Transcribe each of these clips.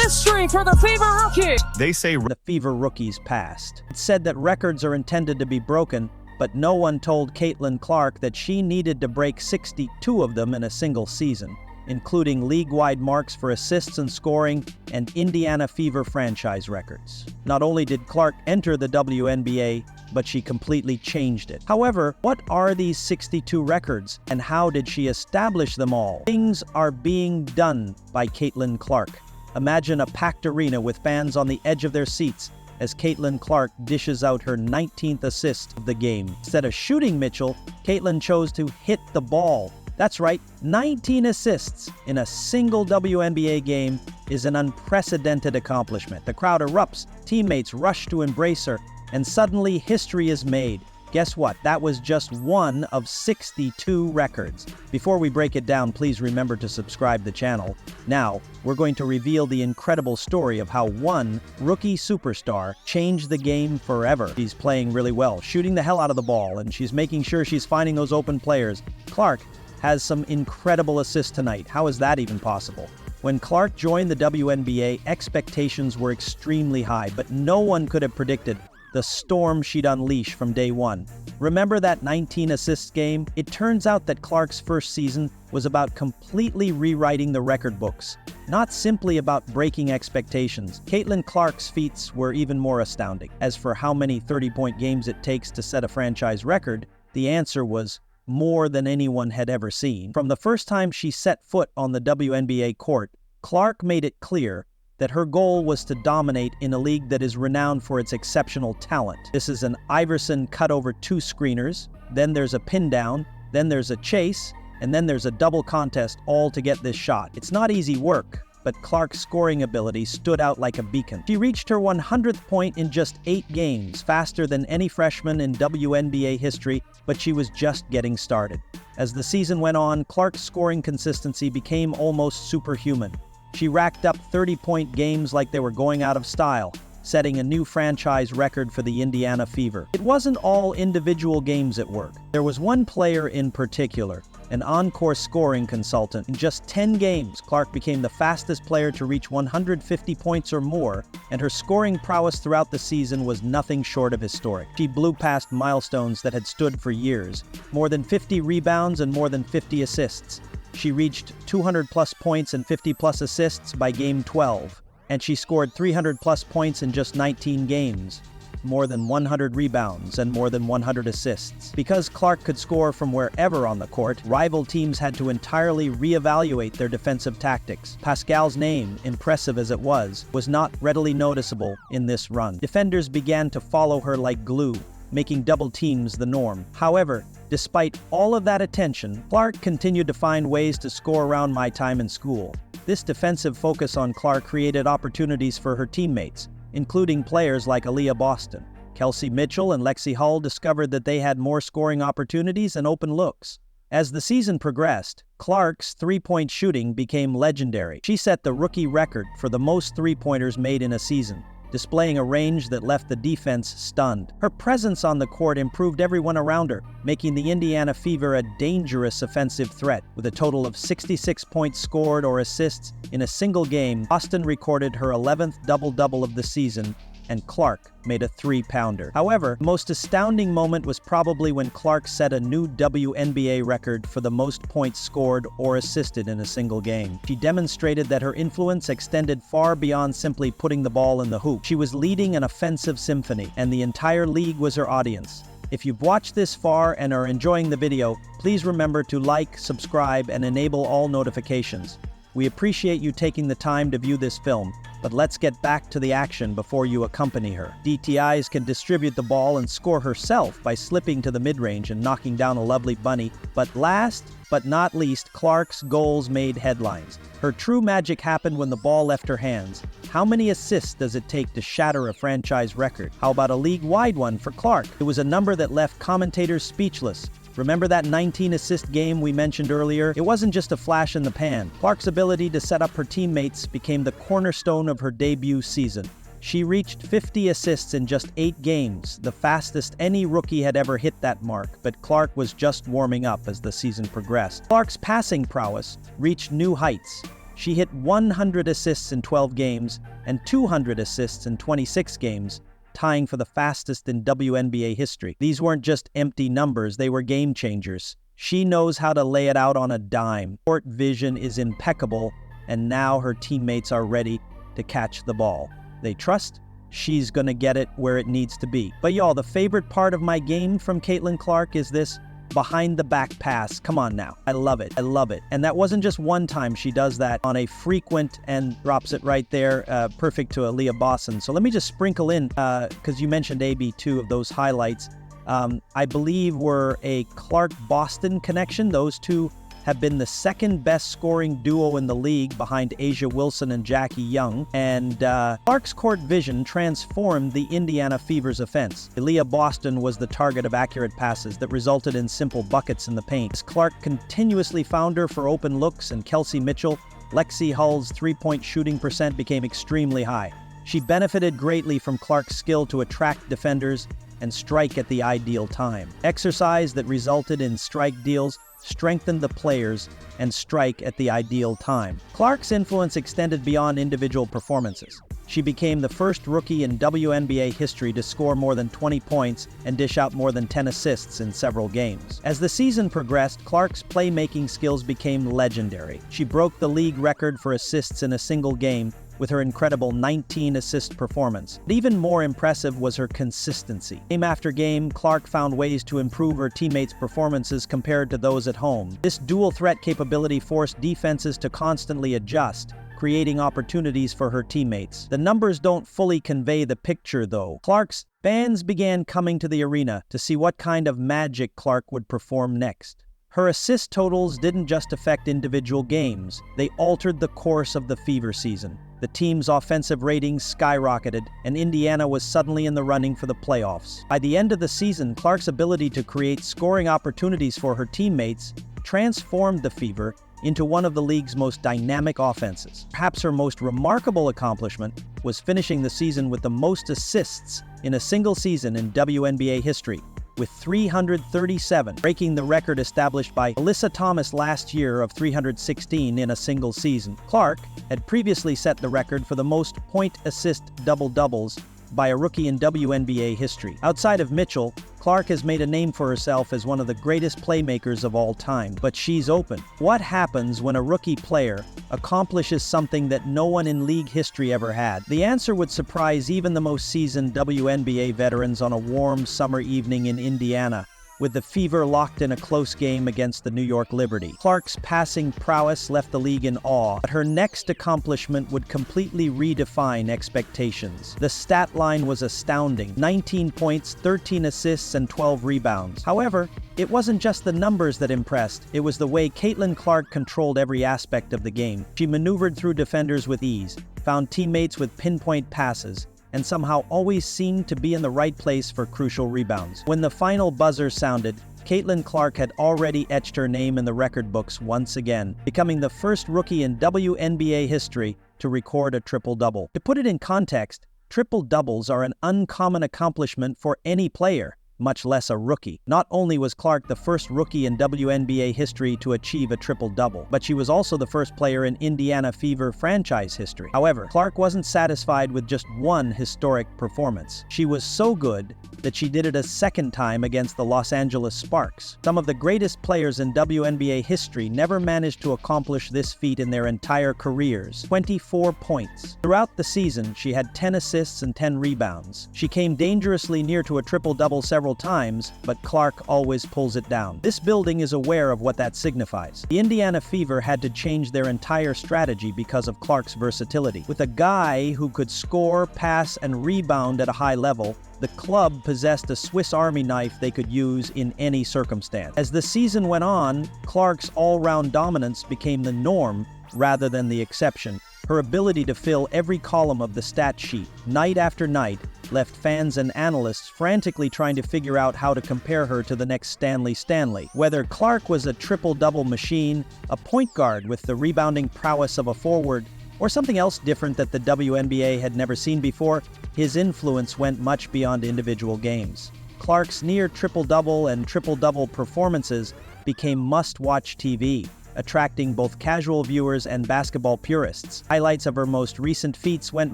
history for the Fever rookie. They say The Fever rookie's past. It's said that records are intended to be broken, but no one told Caitlin Clark that she needed to break 62 of them in a single season, including league-wide marks for assists and scoring and Indiana Fever franchise records. Not only did Clark enter the WNBA, but she completely changed it. However, what are these 62 records, and how did she establish them all? Things are being done by Caitlin Clark. Imagine a packed arena with fans on the edge of their seats as Caitlin Clark dishes out her 19th assist of the game. Instead of shooting Mitchell, Caitlin chose to hit the ball. That's right, 19 assists in a single WNBA game is an unprecedented accomplishment. The crowd erupts, teammates rush to embrace her, and suddenly history is made. Guess what? That was just one of 62 records. Before we break it down, please remember to subscribe to the channel. Now, we're going to reveal the incredible story of how one rookie superstar changed the game forever. She's playing really well, shooting the hell out of the ball, and she's making sure she's finding those open players. Clark has some incredible assists tonight. How is that even possible? When Clark joined the WNBA, expectations were extremely high, but no one could have predicted the storm she'd unleash from day one. Remember that 19 assists game? It turns out that Clark's first season was about completely rewriting the record books, not simply about breaking expectations. Caitlin Clark's feats were even more astounding. As for how many 30-point games it takes to set a franchise record, the answer was more than anyone had ever seen. From the first time she set foot on the WNBA court, Clark made it clear that her goal was to dominate in a league that is renowned for its exceptional talent. This is an Iverson cut over 2 screeners, then there's a pin down, then there's a chase, and then there's a double contest all to get this shot. It's not easy work, but Clark's scoring ability stood out like a beacon. She reached her 100th point in just 8 games, faster than any freshman in WNBA history, but she was just getting started. As the season went on, Clark's scoring consistency became almost superhuman. She racked up 30-point games like they were going out of style, setting a new franchise record for the Indiana Fever. It wasn't all individual games at work. There was one player in particular, an encore scoring consultant. In just 10 games, Clark became the fastest player to reach 150 points or more, and her scoring prowess throughout the season was nothing short of historic. She blew past milestones that had stood for years, more than 50 rebounds and more than 50 assists. She reached 200-plus points and 50-plus assists by Game 12, and she scored 300-plus points in just 19 games, more than 100 rebounds, and more than 100 assists. Because Clark could score from wherever on the court, rival teams had to entirely reevaluate their defensive tactics. Pascal's name, impressive as it was not readily noticeable in this run. Defenders began to follow her like glue, making double teams the norm. However, despite all of that attention, Clark continued to find ways to score around my time in school. This defensive focus on Clark created opportunities for her teammates, including players like Aaliyah Boston. Kelsey Mitchell and Lexi Hull discovered that they had more scoring opportunities and open looks. As the season progressed, Clark's three-point shooting became legendary. She set the rookie record for the most three-pointers made in a season, displaying a range that left the defense stunned. Her presence on the court improved everyone around her, making the Indiana Fever a dangerous offensive threat. With a total of 66 points scored or assists in a single game, Boston recorded her 11th double-double of the season, and Clark made a 3-pounder. However, the most astounding moment was probably when Clark set a new WNBA record for the most points scored or assisted in a single game. She demonstrated that her influence extended far beyond simply putting the ball in the hoop. She was leading an offensive symphony, and the entire league was her audience. If you've watched this far and are enjoying the video, please remember to like, subscribe, and enable all notifications. We appreciate you taking the time to view this film, but let's get back to the action before you accompany her. DTIs can distribute the ball and score herself by slipping to the mid-range and knocking down a lovely bunny, but last but not least, Clark's goals made headlines. Her true magic happened when the ball left her hands. How many assists does it take to shatter a franchise record? How about a league-wide one for Clark? It was a number that left commentators speechless. Remember that 19-assist game we mentioned earlier? It wasn't just a flash in the pan. Clark's ability to set up her teammates became the cornerstone of her debut season. She reached 50 assists in just 8 games, the fastest any rookie had ever hit that mark, but Clark was just warming up as the season progressed. Clark's passing prowess reached new heights. She hit 100 assists in 12 games and 200 assists in 26 games, tying for the fastest in WNBA history. These weren't just empty numbers, they were game changers. She knows how to lay it out on a dime. Court vision is impeccable, and now her teammates are ready to catch the ball. They trust she's gonna get it where it needs to be. But y'all, the favorite part of my game from Caitlin Clark is this behind the back pass. Come on now. I love it. I love it. And that wasn't just one time she does that on a frequent and drops it right there. Perfect to Aaliyah Boston. So let me just sprinkle in, because you mentioned AB, two of those highlights. I believe were a Clark-Boston connection. Those two have been the second best scoring duo in the league behind Asia Wilson and Jackie Young. And Clark's court vision transformed the Indiana Fever's offense. Aaliyah Boston was the target of accurate passes that resulted in simple buckets in the paint. As Clark continuously found her for open looks, and Kelsey Mitchell, Lexi Hull's three-point shooting percent became extremely high. She benefited greatly from Clark's skill to attract defenders and strike at the ideal time. Exercise that resulted in strike deals strengthened the players and strike at the ideal time. Clark's influence extended beyond individual performances. She became the first rookie in WNBA history to score more than 20 points and dish out more than 10 assists in several games. As the season progressed, Clark's playmaking skills became legendary. She broke the league record for assists in a single game with her incredible 19-assist performance. But even more impressive was her consistency. Game after game, Clark found ways to improve her teammates' performances compared to those at home. This dual-threat capability forced defenses to constantly adjust, creating opportunities for her teammates. The numbers don't fully convey the picture, though. Clark's fans began coming to the arena to see what kind of magic Clark would perform next. Her assist totals didn't just affect individual games, they altered the course of the Fever season. The team's offensive ratings skyrocketed, and Indiana was suddenly in the running for the playoffs. By the end of the season, Clark's ability to create scoring opportunities for her teammates transformed the Fever into one of the league's most dynamic offenses. Perhaps her most remarkable accomplishment was finishing the season with the most assists in a single season in WNBA history, with 337, breaking the record established by Alyssa Thomas last year of 316 in a single season. Clark had previously set the record for the most point-assist double-doubles by a rookie in WNBA history. Outside of Mitchell, Clark has made a name for herself as one of the greatest playmakers of all time. But she's open. What happens when a rookie player accomplishes something that no one in league history ever had? The answer would surprise even the most seasoned WNBA veterans on a warm summer evening in Indiana, with the Fever locked in a close game against the New York Liberty. Clark's passing prowess left the league in awe, but her next accomplishment would completely redefine expectations. The stat line was astounding: 19 points, 13 assists, and 12 rebounds. However, it wasn't just the numbers that impressed, it was the way Caitlin Clark controlled every aspect of the game. She maneuvered through defenders with ease, found teammates with pinpoint passes, and somehow always seemed to be in the right place for crucial rebounds. When the final buzzer sounded, Caitlin Clark had already etched her name in the record books once again, becoming the first rookie in WNBA history to record a triple-double. To put it in context, triple-doubles are an uncommon accomplishment for any player, much less a rookie. Not only was Clark the first rookie in WNBA history to achieve a triple-double, but she was also the first player in Indiana Fever franchise history. However, Clark wasn't satisfied with just one historic performance. She was so good that she did it a second time against the Los Angeles Sparks. Some of the greatest players in WNBA history never managed to accomplish this feat in their entire careers. 24 points. Throughout the season, she had 10 assists and 10 rebounds. She came dangerously near to a triple-double several times, but Clark always pulls it down. This building is aware of what that signifies. The Indiana Fever had to change their entire strategy because of Clark's versatility. With a guy who could score, pass, and rebound at a high level, the club possessed a Swiss Army knife they could use in any circumstance. As the season went on, Clark's all-round dominance became the norm rather than the exception. Her ability to fill every column of the stat sheet, night after night, left fans and analysts frantically trying to figure out how to compare her to the next Stanley. Whether Clark was a triple-double machine, a point guard with the rebounding prowess of a forward, or something else different that the WNBA had never seen before, his influence went much beyond individual games. Clark's near triple-double and triple-double performances became must-watch TV. attracting both casual viewers and basketball purists. Highlights of her most recent feats went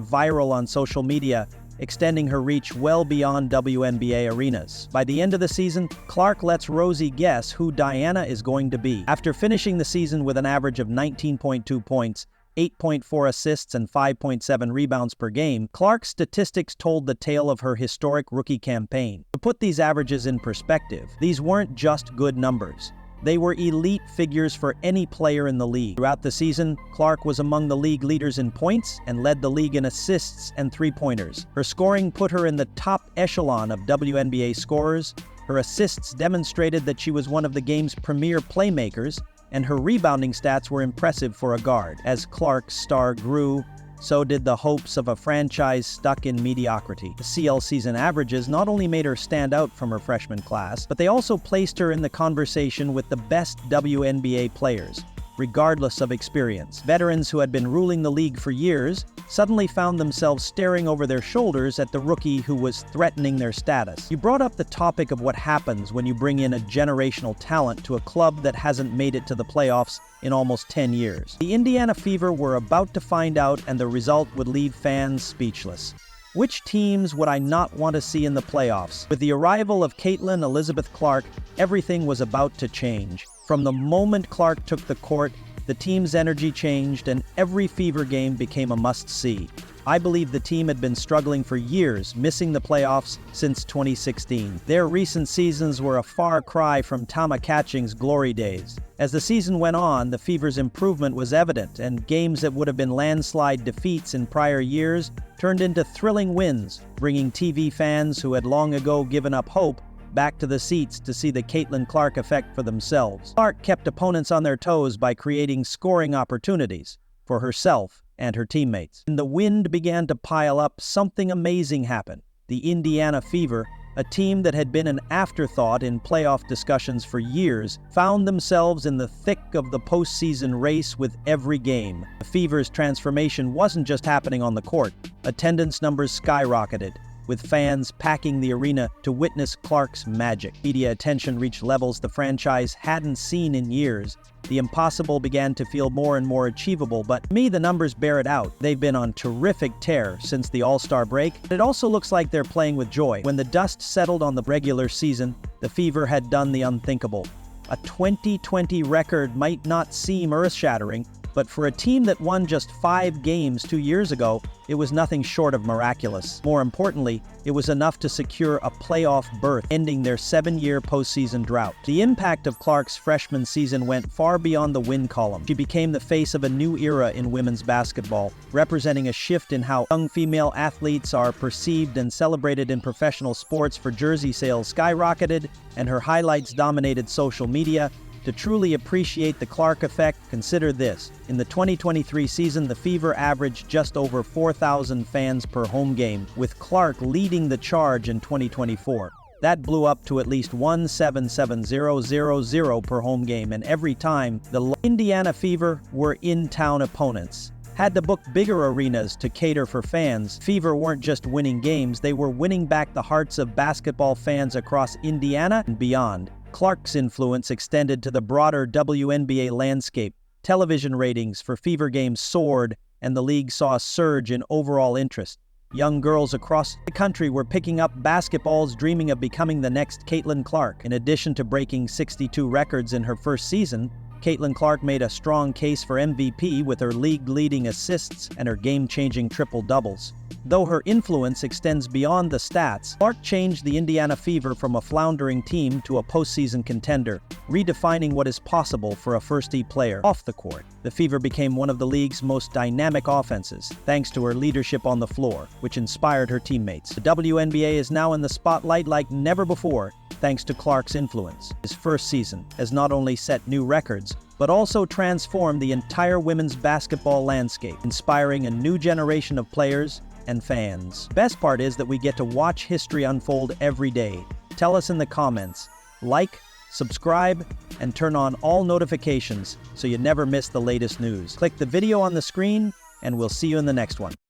viral on social media, extending her reach well beyond WNBA arenas. By the end of the season, Clark lets Rosie guess who Diana is going to be. After finishing the season with an average of 19.2 points, 8.4 assists, and 5.7 rebounds per game, Clark's statistics told the tale of her historic rookie campaign. To put these averages in perspective, these weren't just good numbers. They were elite figures for any player in the league. Throughout the season, Clark was among the league leaders in points and led the league in assists and three-pointers. Her scoring put her in the top echelon of WNBA scorers. Her assists demonstrated that she was one of the game's premier playmakers, and her rebounding stats were impressive for a guard. As Clark's star grew, so did the hopes of a franchise stuck in mediocrity. The CL season averages not only made her stand out from her freshman class, but they also placed her in the conversation with the best WNBA players, regardless of experience. Veterans who had been ruling the league for years suddenly found themselves staring over their shoulders at the rookie who was threatening their status. You brought up the topic of what happens when you bring in a generational talent to a club that hasn't made it to the playoffs in almost 10 years. The Indiana Fever were about to find out, and the result would leave fans speechless. Which teams would I not want to see in the playoffs? With the arrival of Caitlin Elizabeth Clark, everything was about to change. From the moment Clark took the court, the team's energy changed, and every Fever game became a must-see. I believe the team had been struggling for years, missing the playoffs since 2016. Their recent seasons were a far cry from Tama Catching's glory days. As the season went on, the Fever's improvement was evident, and games that would have been landslide defeats in prior years turned into thrilling wins, bringing TV fans who had long ago given up hope back to the seats to see the Caitlin Clark effect for themselves. Clark kept opponents on their toes by creating scoring opportunities for herself and her teammates. When the wind began to pile up, something amazing happened. The Indiana Fever, a team that had been an afterthought in playoff discussions for years, found themselves in the thick of the postseason race with every game. The Fever's transformation wasn't just happening on the court. Attendance numbers skyrocketed, with fans packing the arena to witness Clark's magic. Media attention reached levels the franchise hadn't seen in years. The impossible began to feel more and more achievable, but to me, the numbers bear it out. They've been on terrific tear since the All-Star break. It also looks like they're playing with joy. When the dust settled on the regular season, the Fever had done the unthinkable. A 2020 record might not seem earth-shattering, but for a team that won just 5 games 2 years ago, it was nothing short of miraculous. More importantly, it was enough to secure a playoff berth, ending their 7-year postseason drought. The impact of Clark's freshman season went far beyond the win column. She became the face of a new era in women's basketball, representing a shift in how young female athletes are perceived and celebrated in professional sports. For jersey sales skyrocketed, and her highlights dominated social media. To truly appreciate the Clark effect, consider this. In the 2023 season, the Fever averaged just over 4,000 fans per home game, with Clark leading the charge in 2024. That blew up to at least 1,770,000 per home game, and every time, the Indiana Fever were in-town opponents. Had to book bigger arenas to cater for fans. Fever weren't just winning games, they were winning back the hearts of basketball fans across Indiana and beyond. Clark's influence extended to the broader WNBA landscape. Television ratings for Fever games soared, and the league saw a surge in overall interest. Young girls across the country were picking up basketballs, dreaming of becoming the next Caitlin Clark. In addition to breaking 62 records in her first season, Caitlin Clark made a strong case for MVP with her league-leading assists and her game-changing triple-doubles. Though her influence extends beyond the stats, Clark changed the Indiana Fever from a floundering team to a postseason contender, redefining what is possible for a first-team player. Off the court, the Fever became one of the league's most dynamic offenses, thanks to her leadership on the floor, which inspired her teammates. The WNBA is now in the spotlight like never before, thanks to Clark's influence. His first season has not only set new records, but also transformed the entire women's basketball landscape, inspiring a new generation of players and fans. Best part is that we get to watch history unfold every day. Tell us in the comments. Like, subscribe, and turn on all notifications so you never miss the latest news. Click the video on the screen, and we'll see you in the next one.